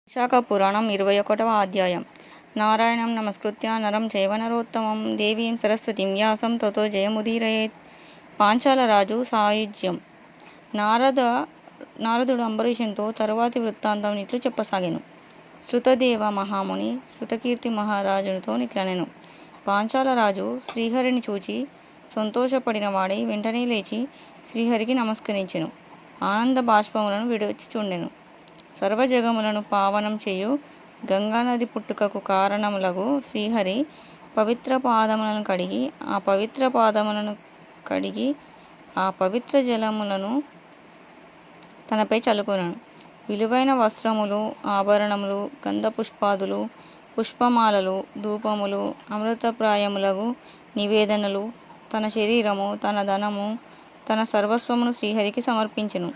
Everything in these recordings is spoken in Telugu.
శాఖపురాణం 21వ అధ్యాయం. నారాయణం నమస్కృత్య నరం చైవ నరోత్తమం దేవీం సరస్వతీం వ్యాసం తతో జయముదీరయేత్. పాంచాల రాజు సాయుజ్యం. నారదుడు అంబరీషునితో తరువాతి వృత్తాంతం ఇట్లు చెప్పసాగెను. శృతదేవ మహాముని శృతకీర్తి మహారాజునితో నిట్లనెను. పాంచాల రాజు శ్రీహరిని చూచి సంతోషపడినవాడై వెంటనే లేచి శ్రీహరికి నమస్కరించెను. ఆనంద బాష్పములను విడుచుచుండెను. సర్వజగములను పావనం చేయు గంగానది పుట్టుకకు కారణములగు శ్రీహరి పవిత్ర పాదములను కడిగి ఆ పవిత్ర జలములను తనపై చల్లుకొనెను. విలువైన వస్త్రములు, ఆభరణములు, గంధపుష్పాదులు, పుష్పమాలలు, ధూపములు, అమృతప్రాయములగు నివేదనలు, తన శరీరము, తన ధనము, తన సర్వస్వమును శ్రీహరికి సమర్పించెను.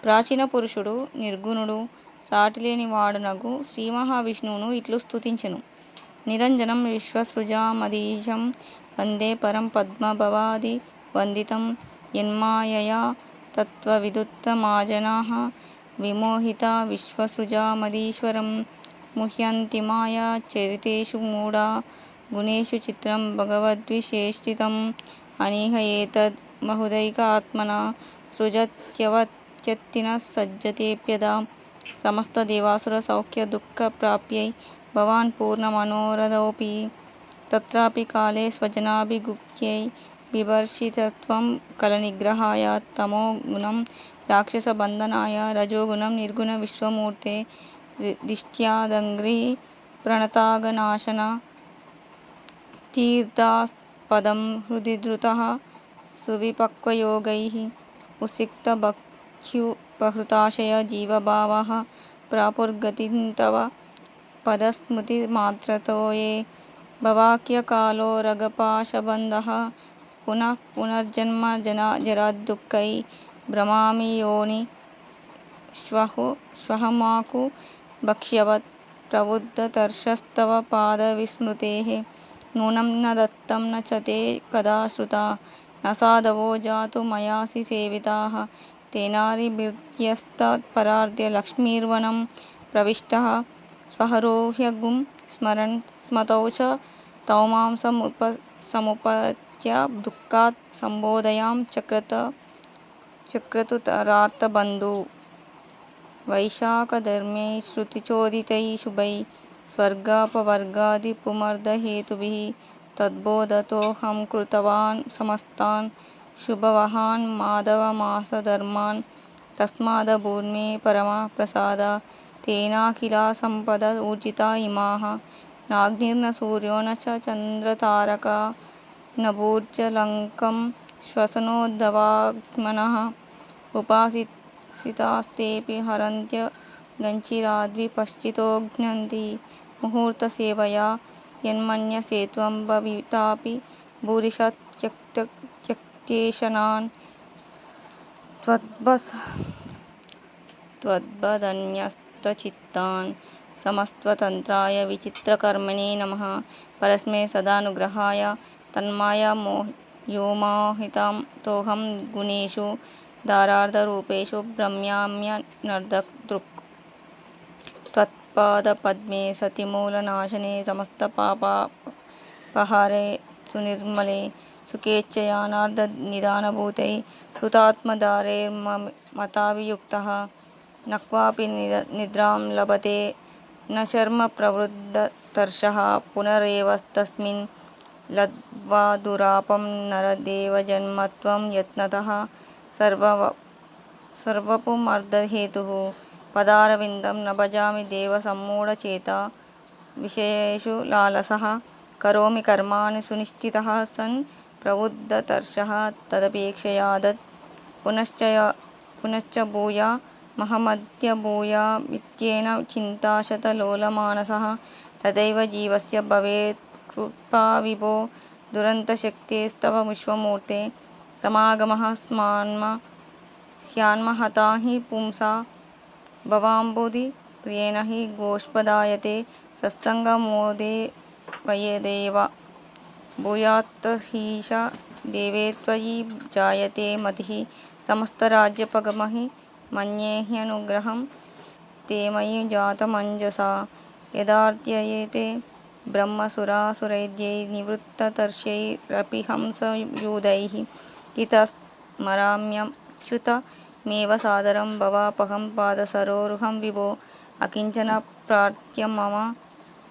ప్రాచీన పురుషుడు, నిర్గుణుడు, సాటిలేని వాడునగు శ్రీమహావిష్ణువును ఇట్లు స్తుతించెను. నిరంజనం విశ్వసృజామధీశం వందే పరం పద్మభవాది వందితం యన్మాయయా తత్వవిదుత్తమాజనాః విమోహితా విశ్వసృజామధీశ్వరం ముహ్యంతి మాయా చరితేషు మూఢా గుణేషు చిత్రం భగవద్విశేషితం అనీహ ఏతద్ బహుదైక ఆత్మనా సృజత్యవత్యత్తిన సజ్జతేప్యదా సమస్త దేవాసుర సౌఖ్య దుఃఖ ప్రాప్యై భవాన్ పూర్ణ మనోరథోపి తత్రాపి కాలే స్వజనాభిగుప్త్యై బిభర్షితత్వం కలనిగ్రహాయ తమో గుణం రాక్షస బంధనాయ రజోగుణం నిర్గుణ విశ్వమూర్తే దిష్ట్యాదంఘ్రి ప్రణతాగనాశన తీర్థాస్పదం హృది ధృతః సువిపక్వయోగైః ఉసిక్త భక్త్యుపహృతాశయ జీవభావాః ప్రాపుర్గతిం తవ పదస్మృతిమాత్రతో యే భవాఖ్యకాలోరగపాశబంధః పునః పునర్జన్మ జరాదుఃఖై భ్రమామి యోని శ్వహమాకు భక్ష్యవత్ ప్రబుద్ధతర్షస్తవ పాదవిస్మృతేః నూనం న దత్తం న చ తే కదా శ్రుతా న సాధవో జాతు మయాసి సేవితాః తేనారిభిర్యస్తత్పరార్ధ్య లక్ష్మీర్వనం ప్రవిష్టః స్వహరోహ్యగుం స్మరన్ స్మతౌ చ తౌమాం సముపత్య దుఃఖాత్ సంబోధయాం చక్రతురార్తబంధూ వైశాఖధర్మ్యై శృతిచోదితై శుభై స్వర్గాపవర్గాది పుమర్దహేతుభిః తద్బోధతోऽహం కృతవాన్ సమస్తాన్ శుభవహాన్ మాధవమాసధర్మాన్ తస్మాదభూన్మే పరమః ప్రసాదా తేనాఖిలా సంపద ఊర్జితా ఇమాః నాగ్నిర్న సూర్యో న చ చంద్రతారకా న భూర్జలంకం శ్వసనోద్ధవాగ్మనః ఉపాసితాస్తేపి హరంత్యగంచిరాద్విపశ్చితో ఘ్నन्ति ముహూర్తసేవయా యన్మన్యసే త్వం భవితాపి భూరిషత్ త్యక్తేషణాన్ త్వద్భదన్యస్తచిత్తాన్ సమస్త్వతంత్రాయ విచిత్రకర్మణే నమః పరస్మై సదానుగ్రహాయ తన్మాయయోమోహితం తోహం గుణేషు దారార్ధరూపేషు భ్రమ్యామ్యనర్ధదృక్ త్వత్పాదపద్మే సతిమూలనాశనే సమస్తపాపహరే సునిర్మలే సుఖేచ్ఛయానర్ధనిదానభూతై సుతాత్మధారైర్మతావియుక్తః న క్వాపి నిద్రాం లభతే న శర్మప్రవృద్ధతర్షః పునరేవతస్మిన్ లబ్ధ్వాదురాపం నరదేవజన్మత్వం యత్నతః సర్వపుమర్ధహేతుః పదారవిందం న భజామి దేవసమ్మూఢచేతా విషయేషు లాలసః కరోమి కర్మాణి సునిశ్చితః సన్ ప్రబుద్ధతర్షః తదపేక్షయాదత్ పునశ్చ భూయా మహమద్యభూయామిత్యేన చింతాశతలోలమానసః తథైవ జీవస్య భవేత్ కృపా విభో దురంతశక్తేస్తవ విశ్వమూర్తే సమాగమః స్యాన్మహతా हि పుంసా భవాంబుధి ప్రియేణ हि గోష్పదాయతే సత్సంగమోదే వయదేవ భూయాత్తహీశ దేవే త్వయి జాయతే మతిః సమస్తరాజ్యపగమః మన్యేహ్యనుగ్రహం ते मयि जातमञ्जसा यदार्त्ययेते ब्रह्मसुरासुरैर्यै निवृत्ततर्षैरपि हंसयूदैः इतः स्मराम्यच्युतमेव सादरं भवापहं पादसरोरुहं विभो अकिञ्चनप्रार्थ्य मम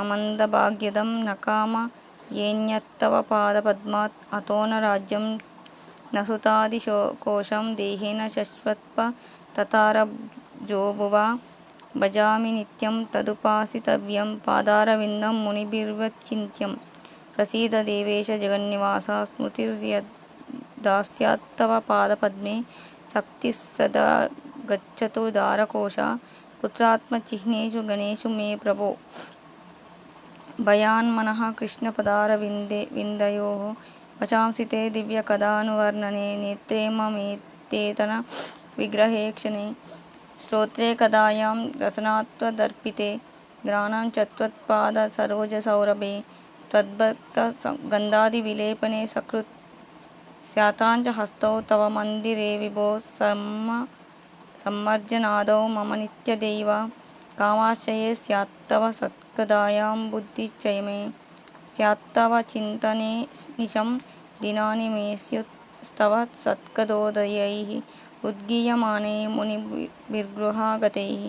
अमन्दभाग्यदं न काम येऽन्यत्तव पादपद्मात् अतो न राज्यं न सुतादिकोशं देहेन शश्वत्पततारब्जो भुवा भजामि नित्यं तदुपासितव्यं पादारविन्दं मुनिभिर्वचिन्त्यं प्रसीद देवेश जगन्निवास स्मृतिर्यद्दास्यात्तव पादपद्मे शक्तिः सदा गच्छतु दारकोशा पुत्रात्मचिह्नेषु गणेषु मे प्रभो भयान्मनः कृष्णपदारविन्दयोः वचांसि ते दिव्यकदानुवर्णने नेत्रे ममेतेतन विग्रहे क्षणे श्रोत्रे कदायां रसनात्वदर्पिते घ्राणं च त्वत्पादसरोजसौरभे त्वद्भक्तगन्धादिविलेपने सकृत् स्यातां च हस्तौ तव मन्दिरे विभो सम्मर्जनादौ मम नित्यदैव कामाश्रये स्यात्तव सत्कदायां बुद्धिश्चमे स्यात्तव चिन्तने निशं दिनानि मे स्युस्तव सत्कदोदयैः उद्गीयमानैः मुनिभिर्गृहागतैः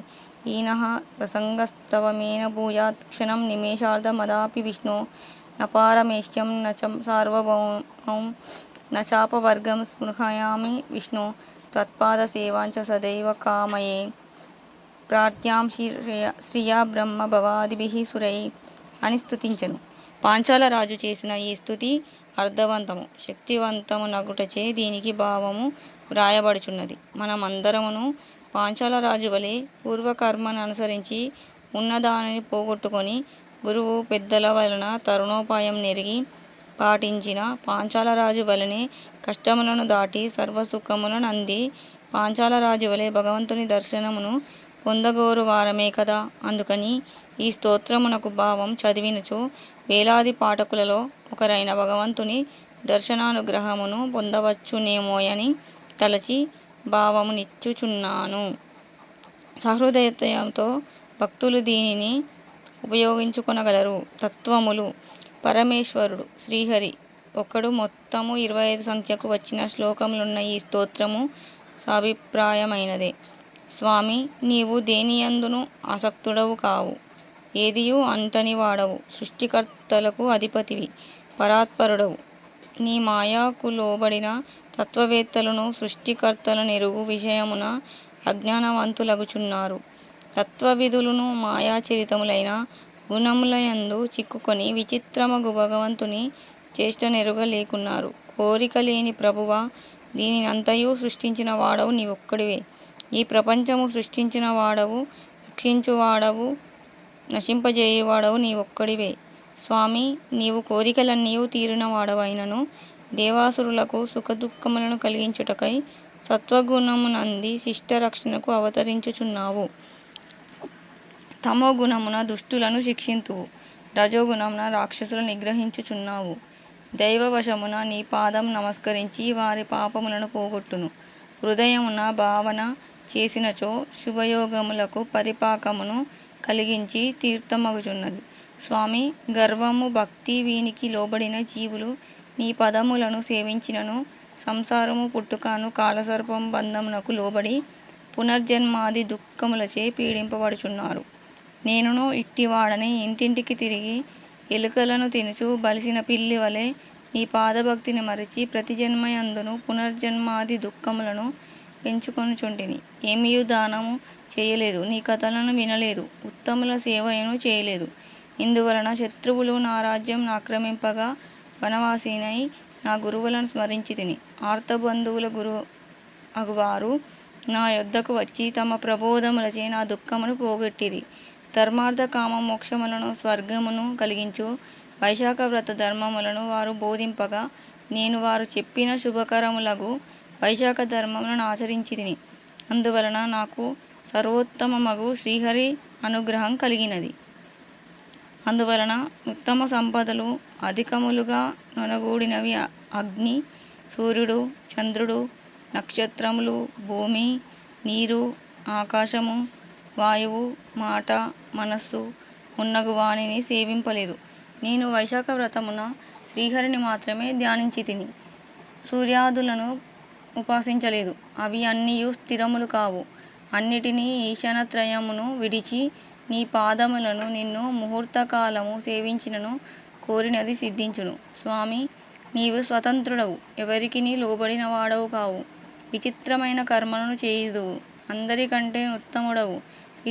हीनः प्रसङ्गस्तव मेन भूयात् क्षणं निमेषार्धमदापि विष्णो न पारमेष्ठ्यं न च सार्वभौमं न चापवर्गं स्पृहयामि विष्णो त्वत्पादसेवां च सदैव कामये ప్రార్థ్యాం శ్రియా బ్రహ్మ భవాదిభిః సురై అని స్తుతించెను. పాంచాల రాజు చేసిన ఈ స్తుతి అర్థవంతము శక్తివంతము నగుటచే దీనికి భావము వ్రాయబడుచున్నది. మనమందరమును పాంచాల రాజు వలె పూర్వకర్మననుసరించి ఉన్నదానిని పోగొట్టుకొని గురువు పెద్దల వలన తరుణోపాయం నెరిగి పాటించిన పాంచాల రాజు వలెనే కష్టములను దాటి సర్వసుఖములనంది పాంచాల రాజు వలె భగవంతుని దర్శనమును పొందగోరు వారమే కదా. అందుకని ఈ స్తోత్రమునకు భావం చదివినచో వేలాది పాఠకులలో ఒకరైన భగవంతుని దర్శనానుగ్రహమును పొందవచ్చునేమోయని తలచి భావమునిచ్చుచున్నాను. సహృదయతతో భక్తులు దీనిని ఉపయోగించుకొనగలరు. తత్వములు పరమేశ్వరుడు శ్రీహరి ఒకడు. మొత్తము 25 సంఖ్యకు వచ్చిన శ్లోకములున్న ఈ స్తోత్రము సాభిప్రాయమైనదే. స్వామి, నీవు దేనియందును ఆసక్తుడవు కావు, ఏదియూ అంటని వాడవు, సృష్టికర్తలకు అధిపతివి, పరాత్పరుడవు. నీ మాయకు లోబడిన తత్వవేత్తలను సృష్టికర్తలనెరుగు విషయమున అజ్ఞానవంతులగుచున్నారు. తత్వవిదులను మాయాచరితములైన గుణములయందు చిక్కుకొని విచిత్రమగు భగవంతుని చేష్టనెరుగలేకున్నారు. కోరిక లేని ప్రభువా, దీనినంతయు సృష్టించిన వాడవు నీవొక్కడివే. ఈ ప్రపంచము సృష్టించిన వాడవు, రక్షించువాడవు, నశింపజేయువాడవు నీవొక్కడివే. స్వామి, నీవు కోరికలన్నీయు తీరిన వాడవైనను దేవాసురులకు సుఖదుఃఖములను కలిగించుటకై సత్వగుణమునంది శిష్టరక్షణకు అవతరించుచున్నావు. తమోగుణమున దుష్టులను శిక్షింతువు, రజోగుణమున రాక్షసులను నిగ్రహించుచున్నావు. దైవవశమున నీ పాదం నమస్కరించి వారి పాపములను పోగొట్టును. హృదయమున భావన చేసినచో శుభయోగములకు పరిపాకమును కలిగించి తీర్థమగుచున్నది. స్వామి, గర్వము, భక్తి వీనికి లోబడిన జీవులు నీ పదములను సేవించినను సంసారము, పుట్టుకను కాలసర్పం బంధమునకు లోబడి పునర్జన్మాది దుఃఖములచే పీడింపబడుచున్నారు. నేనును ఇట్టివాడనే ఇంటింటికి తిరిగి ఎలుకలను తినుచు బలిసిన పిల్లి వలె నీ పాదభక్తిని మరచి ప్రతి జన్మయందును పునర్జన్మాది దుఃఖములను పెంచుకొనుచుంటిని. ఏమియు దానము చేయలేదు, నీ కథలను వినలేదు, ఉత్తముల సేవయను చేయలేదు. ఇందువలన శత్రువులు నా రాజ్యం ఆక్రమింపగా వనవాసినై నా గురువులను స్మరించితిని. ఆర్తబంధువుల గురు అగువారు నా యొద్దకు వచ్చి తమ ప్రబోధములచే నా దుఃఖమును పోగొట్టిరి. ధర్మార్థ కామ మోక్షములను స్వర్గమును కలిగించు వైశాఖ వ్రత ధర్మములను వారు బోధింపగా నేను వారు చెప్పిన శుభకరములగు వైశాఖ ధర్మములను ఆచరించితిని. అందువలన నాకు సర్వోత్తమమగు శ్రీహరి అనుగ్రహం కలిగినది. అందువలన ఉత్తమ సంపదలు అధికములుగా నొనగూడినవి. అగ్ని, సూర్యుడు, చంద్రుడు, నక్షత్రములు, భూమి, నీరు, ఆకాశము, వాయువు, మాట, మనస్సు మున్నగు వానిని సేవింపలేదు. నేను వైశాఖ వ్రతమున శ్రీహరిని మాత్రమే ధ్యానించి తిని సూర్యాదులను ఉపాసించలేదు. అవి అన్నియు స్థిరములు కావు. అన్నిటినీ ఈశానత్రయమును విడిచి నీ పాదములను నిన్ను ముహూర్తకాలము సేవించినను కోరినది సిద్ధించును. స్వామి, నీవు స్వతంత్రుడవు, ఎవరికిని లోబడిన వాడవు కావు. విచిత్రమైన కర్మలను చేయుదువు, అందరికంటే ఉత్తముడవు.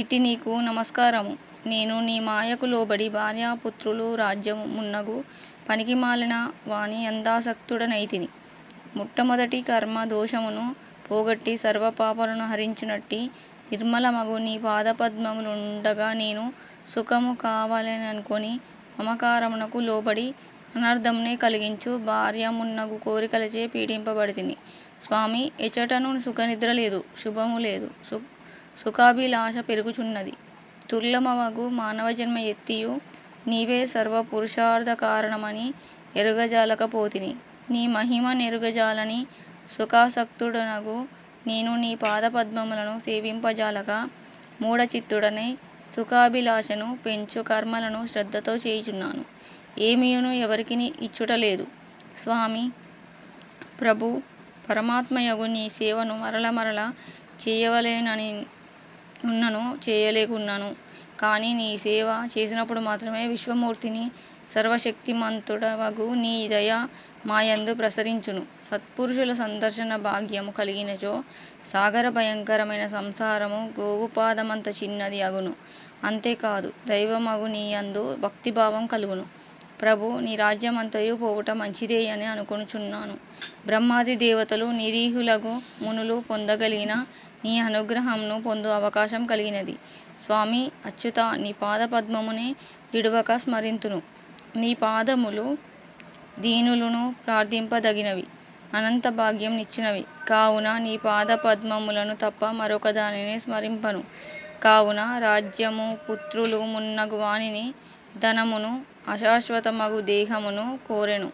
ఇట్టి నీకు నమస్కారము. నేను నీ మాయకు లోబడి భార్యాపుత్రులు రాజ్యము మున్నగు పనికిమాలిన వాని యందాసక్తుడనైతిని. మొట్టమొదటి కర్మ దోషమును పోగొట్టి సర్వపాపలను హరించునట్టి నిర్మలమగు నీ పాదపద్మములుండగా నేను సుఖము కావాలెననుకొని మమకారమునకు లోబడి అనర్థమునే కలిగించు భార్యమున్నగు కోరికలచే పీడింపబడితిని. స్వామి, ఎచటను సుఖనిద్ర లేదు, శుభము లేదు. సుఖాభిలాష పెరుగుచున్నది. దుర్లభమగు మానవజన్మ ఎత్తియు నీవే సర్వపురుషార్థ కారణమని ఎరుగజాలకపోతిని. నీ మహిమ నెరుగజాలని సుఖాసక్తుడనగు నేను నీ పాదపద్మములను సేవింపజాలక మూఢచిత్తుడనై సుఖాభిలాషను పెంచు కర్మలను శ్రద్ధతో చేయుచున్నాను. ఏమియును ఎవరికిని ఇచ్చుటలేదు. స్వామి, ప్రభు, పరమాత్మయగు నీ సేవను మరల మరల చేయవలెనని ఉన్నను, చేయలేకున్నాను. కానీ నీ సేవ చేసినప్పుడు మాత్రమే విశ్వమూర్తిని సర్వశక్తిమంతుడవగు నీ దయ మాయందు ప్రసరించును. సత్పురుషుల సందర్శన భాగ్యము కలిగినచో సాగర భయంకరమైన సంసారము గోవుపాదమంత చిన్నది అగును. అంతేకాదు, దైవమగు నీయందు భక్తిభావం కలుగును. ప్రభు, నీ రాజ్యమంతయు పోవుట మంచిదే అని అనుకొనుచున్నాను. బ్రహ్మాది దేవతలు నిరీహులగు మునులు పొందగలిగిన నీ అనుగ్రహంను పొందు అవకాశం కలిగినది. స్వామి అచ్యుత, నీ పాదపద్మమునే విడువక స్మరింతును. నీ పాదములు దీనులను ప్రార్థింపదగినవి, అనంత భాగ్యం నిచ్చినవి. కావున నీ పాదపద్మములను తప్ప మరొక దానిని స్మరింపను. కావున రాజ్యము, పుత్రులు మున్నగు వానిని, ధనమును, అశాశ్వతమగు దేహమును కోరెను.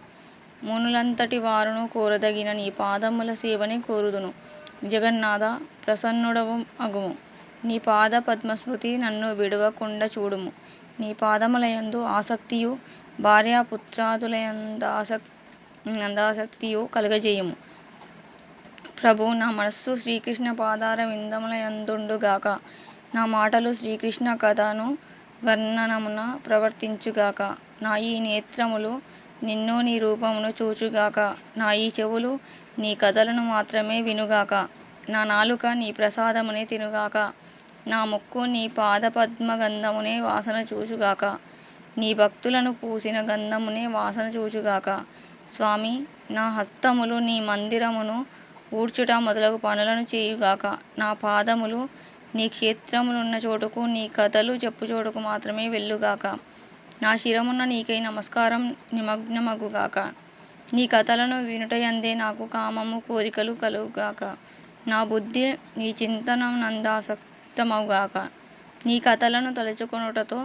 మునులంతటి వారును కోరదగిన నీ పాదముల సేవనే కోరుదును. జగన్నాథ, ప్రసన్నుడవు అగుము. నీ పాద పద్మస్మృతి నన్ను విడువకుండా చూడుము. నీ పాదములయందు ఆసక్తియు భార్యాపుత్రాదులయందాసక్తియు కలుగజేయుము. ప్రభు, నా మనస్సు శ్రీకృష్ణ పాదార విందములయందుండుగాక. నా మాటలు శ్రీకృష్ణ కథను వర్ణనమున ప్రవర్తించుగాక. నా ఈ నేత్రములు నిన్ను నీ రూపమును చూచుగాక. నా ఈ చెవులు నీ కథలను మాత్రమే వినుగాక. నా నాలుక నీ ప్రసాదమునే తినుగాక. నా ముక్కు నీ పాదపద్మ గంధమునే వాసన చూచుగాక. నీ భక్తులను పూసిన గంధమునే వాసన చూచుగాక. స్వామి, నా హస్తములు నీ మందిరమును ఊడ్చుట మొదలగు పనులను చేయుగాక. నా పాదములు నీ క్షేత్రములున్న చోటుకు, నీ కథలు చెప్పు చోటుకు మాత్రమే వెళ్ళుగాక. నా శిరమున నీకై నమస్కారం నిమగ్నమగుగాక. నీ కథలను వినుటయందే నాకు కామము, కోరికలు కలుగుగాక. నా బుద్ధి నీ చింతనమునందాసక్తమగుగాక. నీ కథలను తలుచుకొనుటతో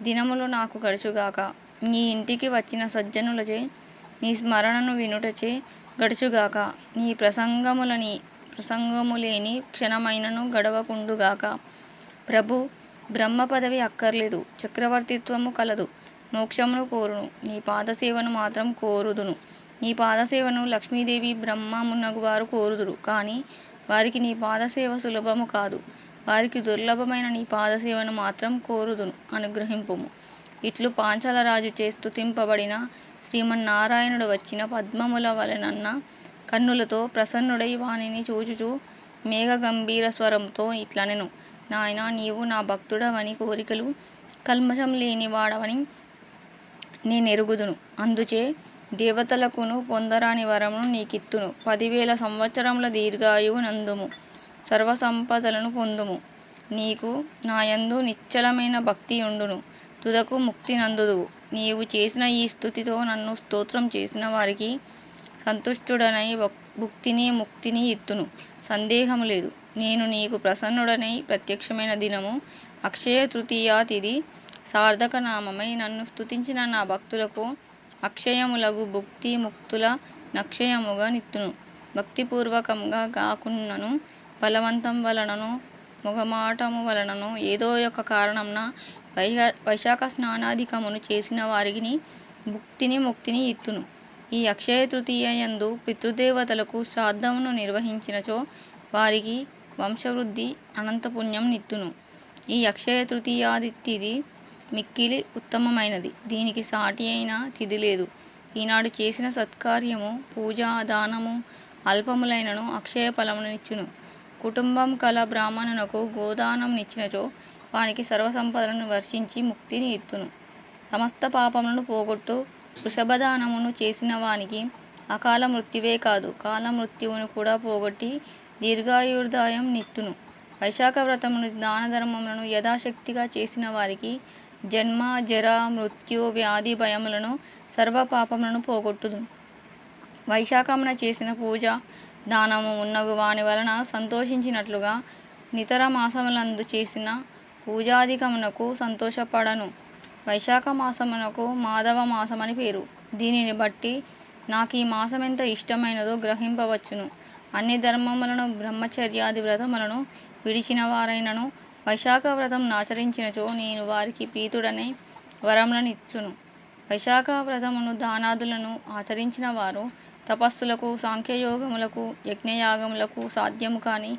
దినములు నాకు గడుచుగాక. నీ ఇంటికి వచ్చిన సజ్జనులచే నీ స్మరణను వినుటచే గడుచుగాక. నీ ప్రసంగములేని క్షణమైనను గడవకుండుగాక. ప్రభు, బ్రహ్మ పదవి అక్కర్లేదు, చక్రవర్తిత్వము కలదు, మోక్షమును కోరును. నీ పాదసేవను మాత్రం కోరుదును. నీ పాదసేవను లక్ష్మీదేవి, బ్రహ్మ మున్నగువారు కోరుదురు. కానీ వారికి నీ పాదసేవ సులభము కాదు. వారికి దుర్లభమైన నీ పాదసేవను మాత్రం కోరుదును, అనుగ్రహింపుము. ఇట్లు పాంచాలరాజుచే స్తుతింపబడిన శ్రీమన్నారాయణుడు వచ్చిన పద్మముల వలెనన్న కన్నులతో ప్రసన్నుడై వానిని చూచుచూ మేఘ గంభీర స్వరంతో ఇట్లనెను. నాయనా, నీవు నా భక్తుడవని, కోరికలు కల్మషం లేని వాడవని నేనెరుగుదును. అందుచే దేవతలకును పొందరాని వరమును నీకిత్తును. 10,000 సంవత్సరముల దీర్ఘాయువు నందుము, సర్వసంపదలను పొందుము. నీకు నాయందు నిశ్చలమైన భక్తియుండును, తుదకు ముక్తి నందుదువు. నీవు చేసిన ఈ స్తుతితో నన్ను స్తోత్రం చేసిన వారికి సంతుష్టుడనై భుక్తిని, ముక్తిని ఇత్తును. సందేహము లేదు. నేను నీకు ప్రసన్నుడనై ప్రత్యక్షమైన దినము అక్షయ తృతీయ తిథి సార్థక నామమై నన్ను స్తుతించిన నా భక్తులకు అక్షయములగు భుక్తి ముక్తుల నక్షయముగా నిత్తును. భక్తిపూర్వకంగా గాకున్నను బలవంతం వలనను మొగమాటము వలనను ఏదో ఒక కారణంన వైశాఖ స్నానాధికమును చేసిన వారికి ముక్తిని ఇత్తును. ఈ అక్షయ తృతీయ యందు పితృదేవతలకు శ్రాద్ధమును నిర్వహించినచో వారికి వంశవృద్ధి అనంత పుణ్యం నిత్తును. ఈ అక్షయ తృతీయాది తిథి మిక్కిలి ఉత్తమమైనది. దీనికి సాటి అయిన తిథి లేదు. ఈనాడు చేసిన సత్కార్యము, పూజ, దానము అల్పములైనను అక్షయ ఫలమునిచ్చును. కుటుంబం కల బ్రాహ్మణునకు గోదానం నిచ్చినచో వానికి సర్వసంపదలను వర్షించి ముక్తిని ఇత్తును. సమస్త పాపములను పోగొట్టు వృషభదానమును చేసిన వానికి అకాల మృత్యువే కాదు, కాల మృత్యువును కూడా పోగొట్టి దీర్ఘాయుర్దాయం నిత్తును. వైశాఖ వ్రతమును దాన ధర్మములను యథాశక్తిగా చేసిన వారికి జన్మ, జర, మృత్యు, వ్యాధి భయములను సర్వ పాపములను పోగొట్టును. వైశాఖమున చేసిన పూజ, దానము మున్నగు వాని వలన సంతోషించినట్లుగా నితర మాసములందు చేసిన పూజాధికమునకు సంతోషపడను. వైశాఖ మాసమునకు మాధవ మాసమని పేరు. దీనిని బట్టి నాకీ మాసమెంత ఇష్టమైనదో గ్రహింపవచ్చును. అన్ని ధర్మములను బ్రహ్మచర్యాది వ్రతములను విడిచిన వారైనను వైశాఖ వ్రతం ఆచరించినచో నేను వారికి ప్రీతుడనై వరములనిచ్చును. వైశాఖ వ్రతమును దానాదులను ఆచరించిన వారు తపస్సులకు, సాంఖ్యయోగములకు, యజ్ఞయాగములకు సాధ్యము కాని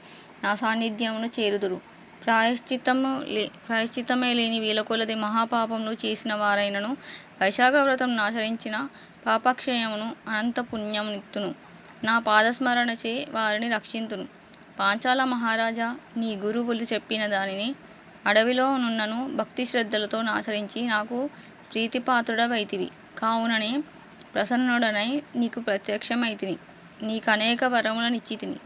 నా సాన్నిధ్యమును చేరుదురు. ప్రాయశ్చిత్తమే లేని వేలకొలది మహాపాపములు చేసిన వారైనను వైశాఖ వ్రతం ఆచరించిన పాపక్షయమును అనంత పుణ్యమునిత్తును. నా పాదస్మరణచే వారిని రక్షింతును. పాంచాల మహారాజా, నీ గురువులు చెప్పిన దానిని అడవిలో నున్నను భక్తి శ్రద్ధలతో ఆచరించి నాకు ప్రీతిపాత్రుడవైతివి. కావుననే ప్రసన్నుడనై నీకు ప్రత్యక్షమైతిని. నీకనేక వరములనిచ్చితిని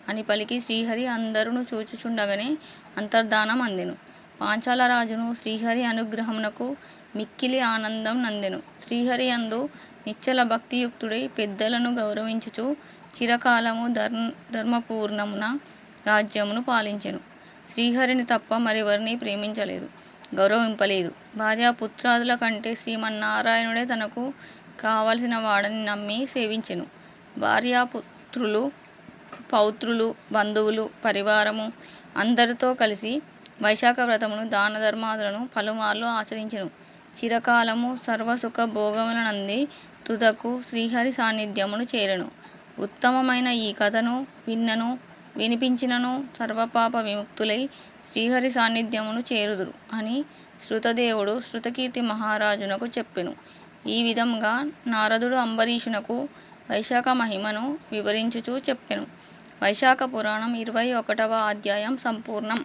అని పలికి శ్రీహరి అందరును చూచుచుండగనే అంతర్ధానం అందెను. పాంచాల రాజును శ్రీహరి అనుగ్రహమునకు మిక్కిలి ఆనందం నందెను. శ్రీహరి యందు నిశ్చల భక్తియుక్తుడై పెద్దలను గౌరవించుచు చిరకాలము ధర్మపూర్ణమున రాజ్యమును పాలించెను. శ్రీహరిని తప్ప మరెవరిని ప్రేమించలేదు, గౌరవింపలేదు. భార్యాపుత్రాదుల కంటే శ్రీమన్నారాయణుడే తనకు కావలసిన వాడని నమ్మి సేవించెను. భార్యాపుత్రులు, పౌత్రులు, బంధువులు, పరివారము అందరితో కలిసి వైశాఖ వ్రతమును దాన ధర్మాదులను పలుమార్లు ఆచరించెను. చిరకాలము సర్వసుఖ భోగములనంది తుదకు శ్రీహరి సాన్నిధ్యమును చేరెను. ఉత్తమమైన ఈ కథను విన్నను వినిపించినను సర్వపాప విముక్తులై శ్రీహరి సాన్నిధ్యమును చేరుదురు అని శృతదేవుడు శృతకీర్తి మహారాజునకు చెప్పెను. ఈ విధంగా నారదుడు అంబరీషునకు వైశాఖ మహిమను వివరించుచూ చెప్పెను. వైశాఖ పురాణం 21వ అధ్యాయం సంపూర్ణం.